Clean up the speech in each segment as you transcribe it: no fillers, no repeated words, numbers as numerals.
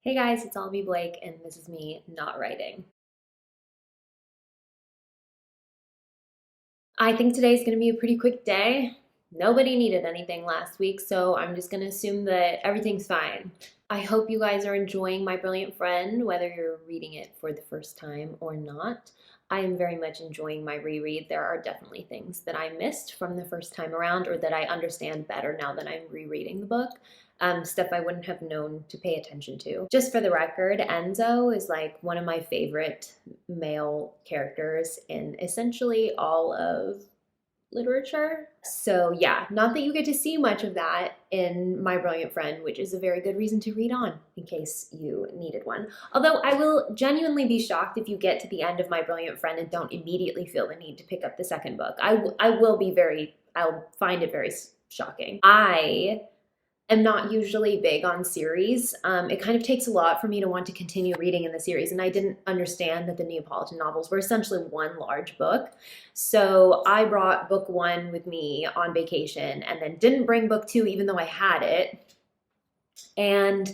Hey guys, it's Olivie Blake, and this is me not writing. I think today's gonna be a pretty quick day. Nobody needed anything last week, so I'm just gonna assume that everything's fine. I hope you guys are enjoying My Brilliant Friend, whether you're reading it for the first time or not. I am very much enjoying my reread. There are definitely things that I missed from the first time around or that I understand better now that I'm rereading the book. Stuff I wouldn't have known to pay attention to. Just for the record, Enzo is like one of my favorite male characters in essentially all of literature. So yeah, not that you get to see much of that in My Brilliant Friend, which is a very good reason to read on in case you needed one. Although I will genuinely be shocked if you get to the end of My Brilliant Friend and don't immediately feel the need to pick up the second book. I'll find it very shocking. I am not usually big on series. It kind of takes a lot for me to want to continue reading in the series, and I didn't understand that the Neapolitan novels were essentially one large book. So I brought book one with me on vacation and then didn't bring book two even though I had it. And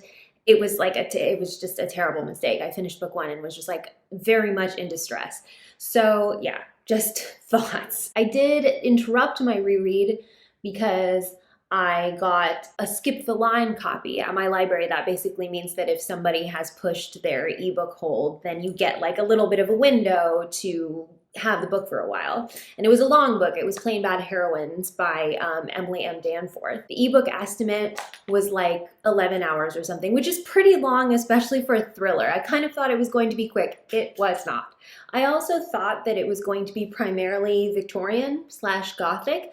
it was like it was just a terrible mistake. I finished book one and was just like very much in distress. So yeah, just thoughts. I did interrupt my reread because I got a skip the line copy at my library. That basically means that if somebody has pushed their ebook hold, then you get like a little bit of a window to have the book for a while. And it was a long book. It was Plain Bad Heroines by Emily M. Danforth. The ebook estimate was like 11 hours or something, which is pretty long, especially for a thriller. I kind of thought it was going to be quick. It was not. I also thought that it was going to be primarily Victorian / Gothic.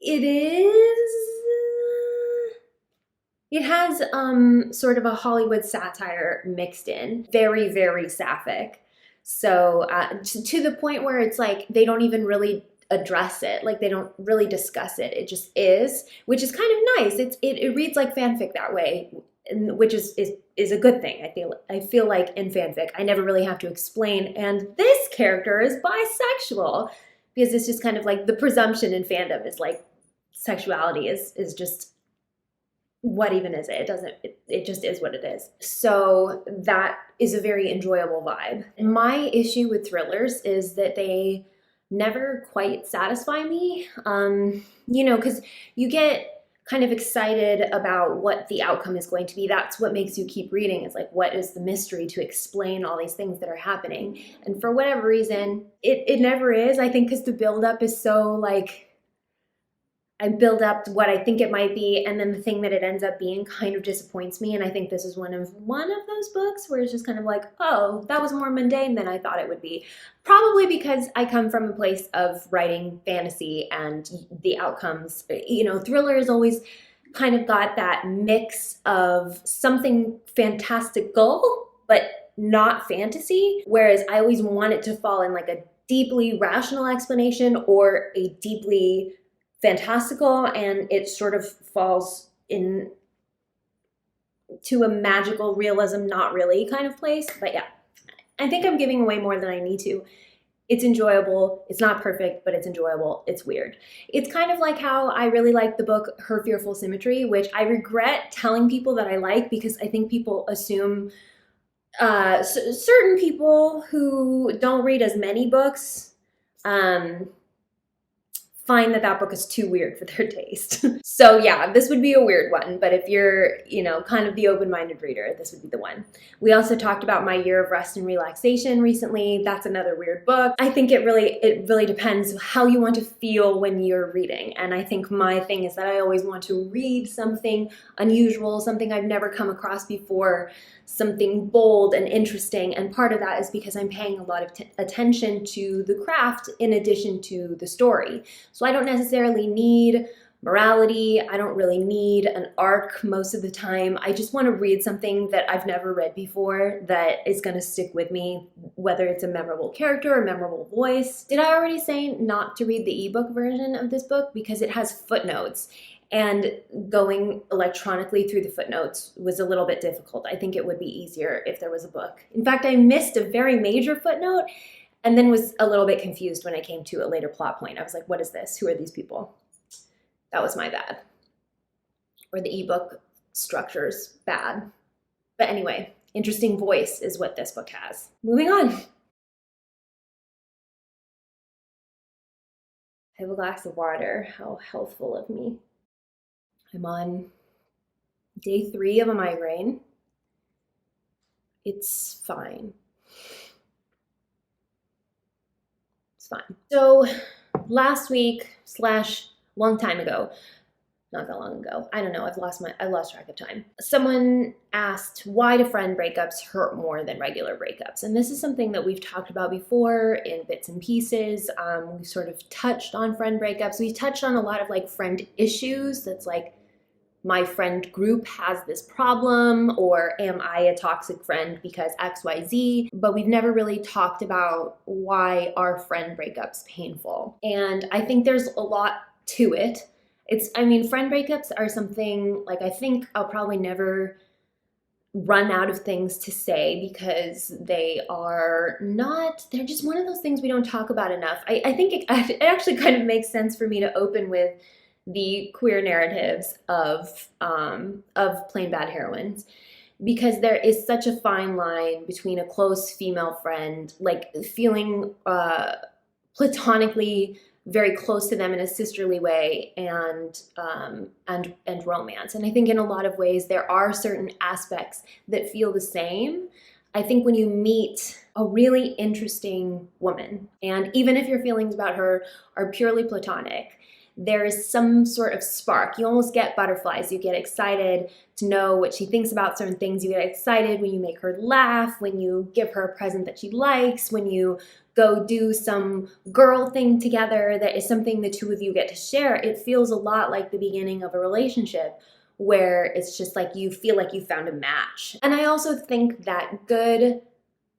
It is. It has sort of a Hollywood satire mixed in. Very, very sapphic. So to the point where it's like they don't even really address it. Like they don't really discuss it. It just is, which is kind of nice. It reads like fanfic that way, which is a good thing. I feel like in fanfic I never really have to explain. And this character is bisexual because it's just kind of like the presumption in fandom is like sexuality is just what even is it? It just is what it is. So that is a very enjoyable vibe. My issue with thrillers is that they never quite satisfy me. Because you get kind of excited about what the outcome is going to be. That's what makes you keep reading, is like, what is the mystery to explain all these things that are happening? And for whatever reason, it never is. I think because the buildup is so like, I build up what I think it might be, and then the thing that it ends up being kind of disappoints me. And I think this is one of those books where it's just kind of like, oh, that was more mundane than I thought it would be. Probably because I come from a place of writing fantasy and the outcomes, thriller is always kind of got that mix of something fantastical, but not fantasy. Whereas I always want it to fall in like a deeply rational explanation or a deeply fantastical, and it sort of falls in to a magical realism, not really kind of place. But yeah, I think I'm giving away more than I need to. It's enjoyable. It's not perfect, but it's enjoyable. It's weird. It's kind of like how I really like the book Her Fearful Symmetry, which I regret telling people that I like because I think people assume certain people who don't read as many books find that book is too weird for their taste. So yeah, this would be a weird one, but if you're, kind of the open-minded reader, this would be the one. We also talked about My Year of Rest and Relaxation recently. That's another weird book. I think it really depends how you want to feel when you're reading. And I think my thing is that I always want to read something unusual, something I've never come across before, something bold and interesting. And part of that is because I'm paying a lot of attention to the craft in addition to the story. So I don't necessarily need morality. I don't really need an arc most of the time. I just want to read something that I've never read before that is going to stick with me, whether it's a memorable character or memorable voice. Did I already say not to read the ebook version of this book? Because it has footnotes. And going electronically through the footnotes was a little bit difficult. I think it would be easier if there was a book. In fact, I missed a very major footnote and then was a little bit confused when I came to a later plot point. I was like, what is this? Who are these people? That was my bad. Or the ebook structure's bad. But anyway, interesting voice is what this book has. Moving on. I have a glass of water. How healthful of me. I'm on day 3 of a migraine. It's fine. It's fine. So last week / long time ago, not that long ago, I don't know, I lost track of time. Someone asked, why do friend breakups hurt more than regular breakups? And this is something that we've talked about before in bits and pieces. We sort of touched on friend breakups. We touched on a lot of like friend issues. That's like, my friend group has this problem, or am I a toxic friend because XYZ? But we've never really talked about why are friend breakups painful. And I think there's a lot to it. Friend breakups are something, like, I think I'll probably never run out of things to say because they're just one of those things we don't talk about enough. I think it actually kind of makes sense for me to open with the queer narratives of plain Bad Heroines, because there is such a fine line between a close female friend, like feeling platonically very close to them in a sisterly way, and romance. And I think in a lot of ways there are certain aspects that feel the same. I think when you meet a really interesting woman, and even if your feelings about her are purely platonic, there is some sort of spark. You almost get butterflies. You get excited to know what she thinks about certain things. You get excited when you make her laugh, when you give her a present that she likes, when you go do some girl thing together that is something the two of you get to share. It feels a lot like the beginning of a relationship where it's just like you feel like you found a match. And I also think that good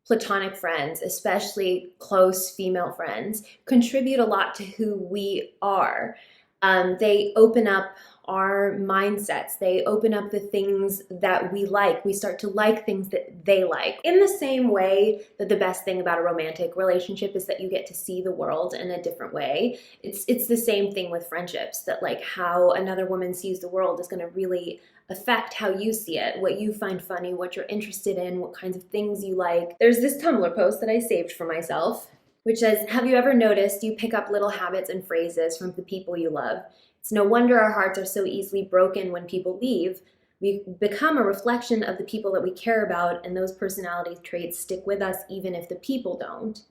platonic friends, especially close female friends, contribute a lot to who we are. They open up our mindsets. They open up the things that we like. We start to like things that they like. In the same way that the best thing about a romantic relationship is that you get to see the world in a different way. It's the same thing with friendships, that like how another woman sees the world is going to really affect how you see it, what you find funny, what you're interested in, what kinds of things you like. There's this Tumblr post that I saved for myself, which says, have you ever noticed you pick up little habits and phrases from the people you love? It's no wonder our hearts are so easily broken when people leave. We become a reflection of the people that we care about, and those personality traits stick with us even if the people don't.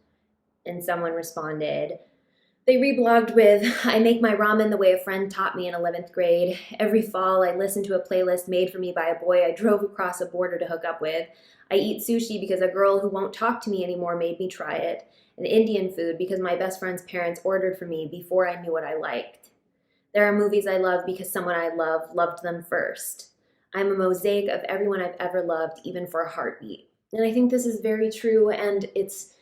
And someone responded, they reblogged with, I make my ramen the way a friend taught me in 11th grade. Every fall, I listen to a playlist made for me by a boy I drove across a border to hook up with. I eat sushi because a girl who won't talk to me anymore made me try it. And Indian food because my best friend's parents ordered for me before I knew what I liked. There are movies I love because someone I love loved them first. I'm a mosaic of everyone I've ever loved, even for a heartbeat. And I think this is very true, and it's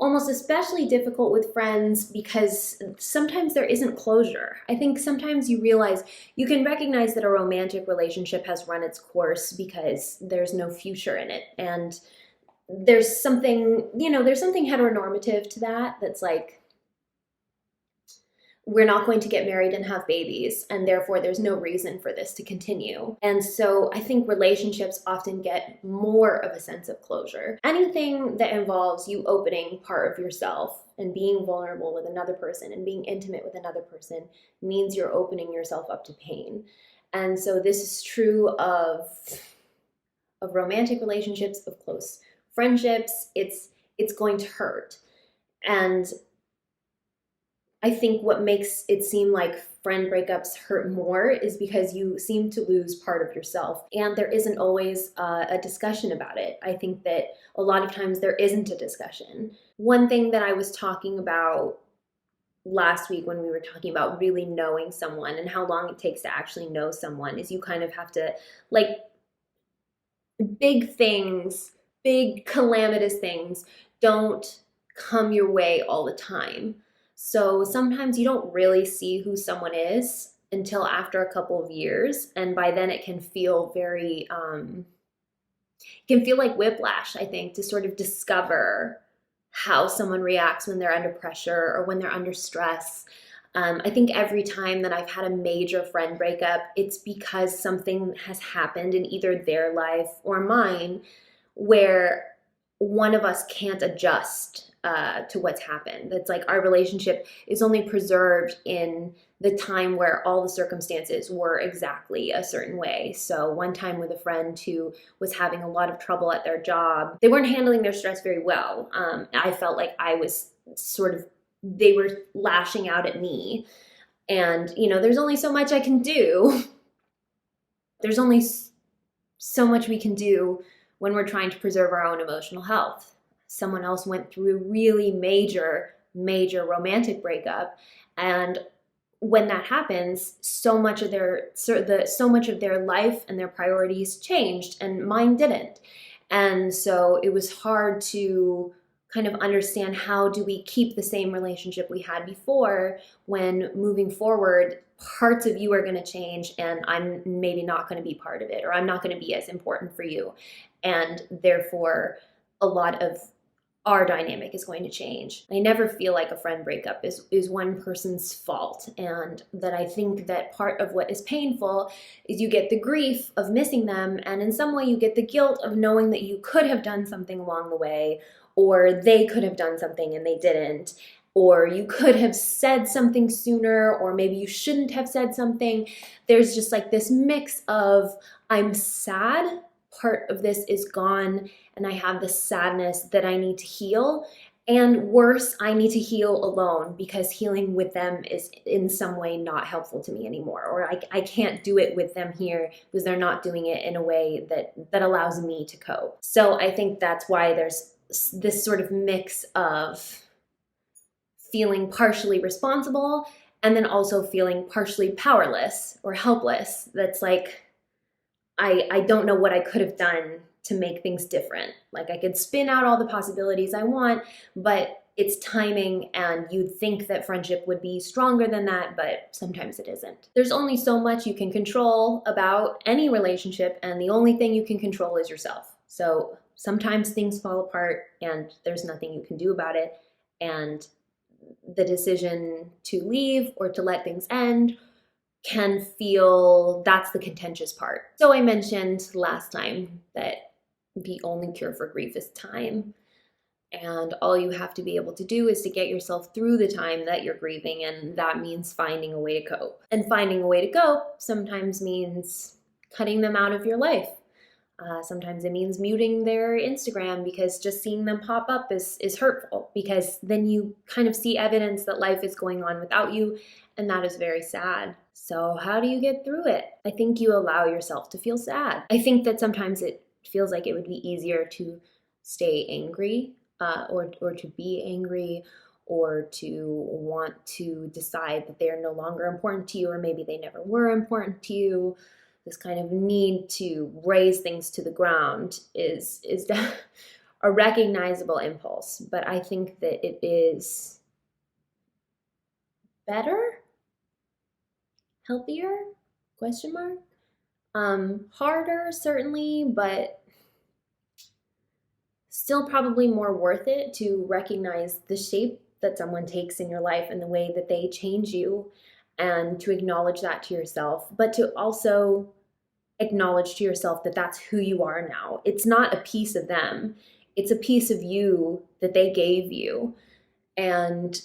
almost especially difficult with friends because sometimes there isn't closure. I think sometimes you can recognize that a romantic relationship has run its course because there's no future in it. And there's something heteronormative to that, that's like, we're not going to get married and have babies, and therefore there's no reason for this to continue. And so I think relationships often get more of a sense of closure. Anything that involves you opening part of yourself and being vulnerable with another person and being intimate with another person means you're opening yourself up to pain. And so this is true of romantic relationships, of close friendships. It's going to hurt. And I think what makes it seem like friend breakups hurt more is because you seem to lose part of yourself, and there isn't always a discussion about it. I think that a lot of times there isn't a discussion. One thing that I was talking about last week when we were talking about really knowing someone and how long it takes to actually know someone is you kind of have to, like, big things, big calamitous things don't come your way all the time. So sometimes you don't really see who someone is until after a couple of years. And by then it can feel very, it can feel like whiplash, I think, to sort of discover how someone reacts when they're under pressure or when they're under stress. I think every time that I've had a major friend breakup, it's because something has happened in either their life or mine where one of us can't adjust to what's happened. It's like our relationship is only preserved in the time where all the circumstances were exactly a certain way. So one time with a friend who was having a lot of trouble at their job, they weren't handling their stress very well. I felt like I was sort of, they were lashing out at me. And, there's only so much I can do. There's only so much we can do when we're trying to preserve our own emotional health. Someone else went through a really major, major romantic breakup, and when that happens, so much of their life and their priorities changed, and mine didn't. And so it was hard to kind of understand, how do we keep the same relationship we had before when moving forward parts of you are going to change and I'm maybe not going to be part of it, or I'm not going to be as important for you, and therefore a lot of our dynamic is going to change. I never feel like a friend breakup is one person's fault, and that I think that part of what is painful is you get the grief of missing them, and in some way you get the guilt of knowing that you could have done something along the way, or they could have done something and they didn't, or you could have said something sooner, or maybe you shouldn't have said something. There's just like this mix of, I'm sad, part of this is gone, and I have this sadness that I need to heal. And worse, I need to heal alone because healing with them is in some way not helpful to me anymore. Or I can't do it with them here because they're not doing it in a way that allows me to cope. So I think that's why there's this sort of mix of feeling partially responsible and then also feeling partially powerless or helpless. That's like, I don't know what I could have done to make things different. Like, I could spin out all the possibilities I want, but it's timing, and you'd think that friendship would be stronger than that, but sometimes it isn't. There's only so much you can control about any relationship, and the only thing you can control is yourself. So sometimes things fall apart and there's nothing you can do about it, and the decision to leave or to let things end can feel, that's the contentious part. So I mentioned last time that the only cure for grief is time. And all you have to be able to do is to get yourself through the time that you're grieving, and that means finding a way to cope. And finding a way to cope sometimes means cutting them out of your life. Sometimes it means muting their Instagram, because just seeing them pop up is hurtful, because then you kind of see evidence that life is going on without you, and that is very sad. So how do you get through it? I think you allow yourself to feel sad. I think that sometimes it feels like it would be easier to stay angry, or to be angry, or to want to decide that they're no longer important to you, or maybe they never were important to you. This kind of need to raise things to the ground is a recognizable impulse, but I think that it is better, healthier, question mark, harder certainly, but still probably more worth it to recognize the shape that someone takes in your life and the way that they change you, and to acknowledge that to yourself, but to also acknowledge to yourself that that's who you are now. It's not a piece of them. It's a piece of you that they gave you. And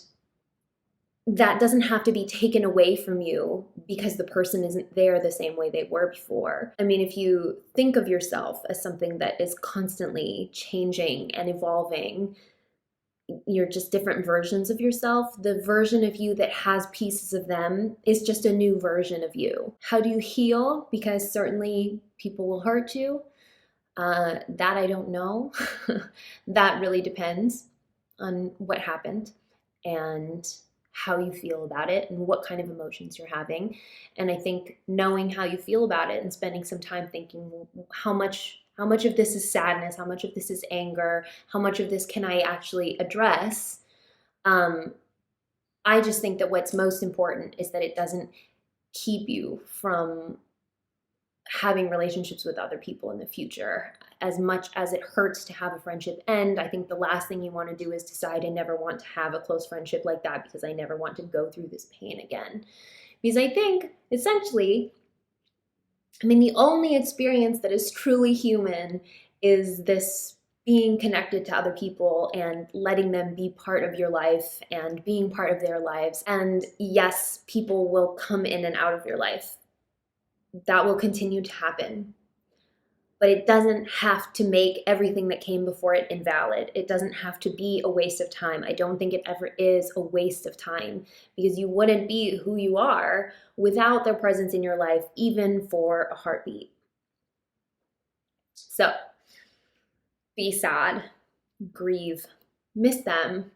that doesn't have to be taken away from you because the person isn't there the same way they were before. I mean, if you think of yourself as something that is constantly changing and evolving, you're just different versions of yourself. The version of you that has pieces of them is just a new version of you. How do you heal? Because certainly people will hurt you. That I don't know. That really depends on what happened and how you feel about it and what kind of emotions you're having. And I think knowing how you feel about it and spending some time thinking, how much of this is sadness, how much of this is anger, how much of this can I actually address? I just think that what's most important is that it doesn't keep you from having relationships with other people in the future. As much as it hurts to have a friendship end, I think the last thing you want to do is decide I never want to have a close friendship like that because I never want to go through this pain again. Because I think, essentially, I mean, the only experience that is truly human is this being connected to other people and letting them be part of your life and being part of their lives. And yes, people will come in and out of your life. That will continue to happen. But it doesn't have to make everything that came before it invalid. It doesn't have to be a waste of time. I don't think it ever is a waste of time, because you wouldn't be who you are without their presence in your life, even for a heartbeat. So be sad, grieve, miss them.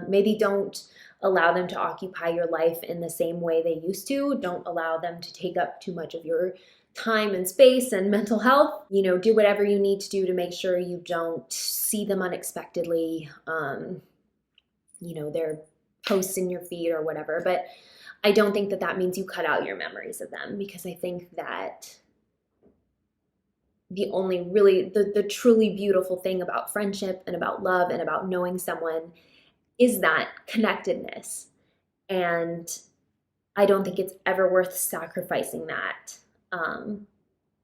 Maybe don't allow them to occupy your life in the same way they used to. Don't allow them to take up too much of your time and space and mental health. You know, do whatever you need to do to make sure you don't see them unexpectedly. You know, their posts in your feed or whatever. But I don't think that that means you cut out your memories of them, because I think that the only really, the truly beautiful thing about friendship and about love and about knowing someone is that connectedness. And I don't think it's ever worth sacrificing that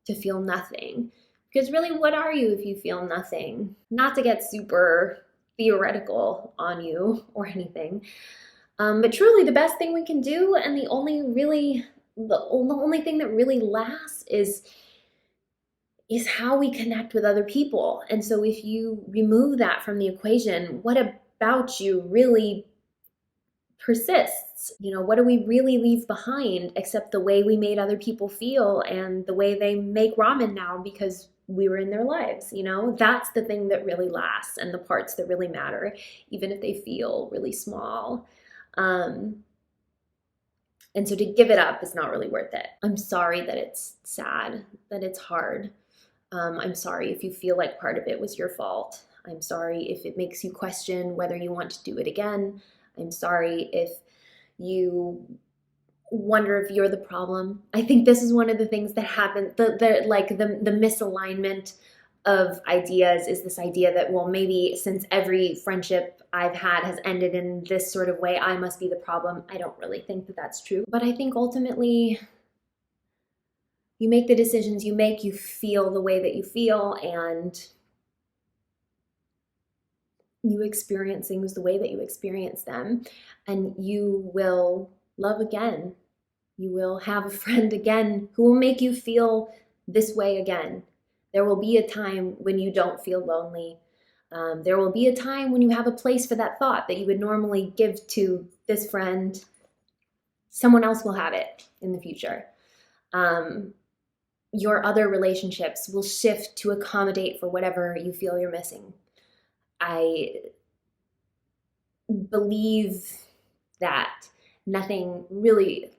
to feel nothing. Because really, what are you if you feel nothing? Not to get super theoretical on you or anything, but truly the best thing we can do, and the only thing that really lasts is how we connect with other people. And so if you remove that from the equation, what about you really persists? You know, what do we really leave behind except the way we made other people feel and the way they make ramen now because we were in their lives? You know, that's the thing that really lasts and the parts that really matter, even if they feel really small. And so to give it up is not really worth it. I'm sorry that it's sad, that it's hard. I'm sorry if you feel like part of it was your fault. I'm sorry if it makes you question whether you want to do it again. I'm sorry if you wonder if you're the problem. I think this is one of the things that happen, the misalignment of ideas is this idea that, well, maybe since every friendship I've had has ended in this sort of way, I must be the problem. I don't really think that that's true. But I think ultimately, you make the decisions you make, you feel the way that you feel, and you experience things the way that you experience them, and you will love again. You will have a friend again who will make you feel this way again. There will be a time when you don't feel lonely. There will be a time when you have a place for that thought that you would normally give to this friend. Someone else will have it in the future. Your other relationships will shift to accommodate for whatever you feel you're missing. I believe that nothing really,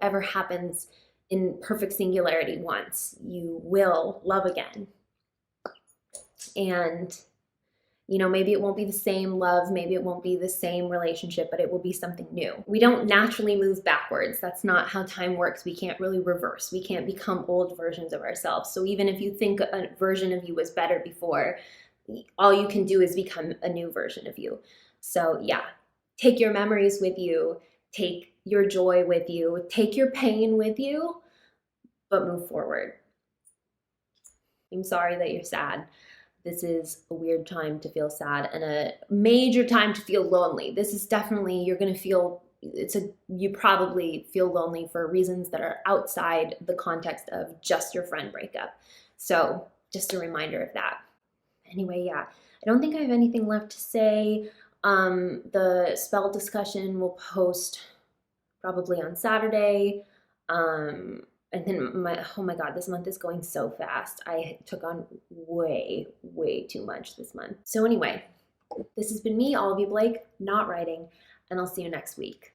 ever happens in perfect singularity once. You will love again. And, maybe it won't be the same love, maybe it won't be the same relationship, but it will be something new. We don't naturally move backwards. That's not how time works. We can't really reverse. We can't become old versions of ourselves. So even if you think a version of you was better before, all you can do is become a new version of you. So yeah, take your memories with you, take your joy with you, take your pain with you, but move forward. I'm sorry that you're sad. This is a weird time to feel sad and a major time to feel lonely. This is definitely, you probably feel lonely for reasons that are outside the context of just your friend breakup. So just a reminder of that. Anyway, yeah, I don't think I have anything left to say. The spell discussion will post probably on Saturday. And then oh my God, this month is going so fast. I took on way, way too much this month. So anyway, this has been me, Olivie Blake, not writing, and I'll see you next week.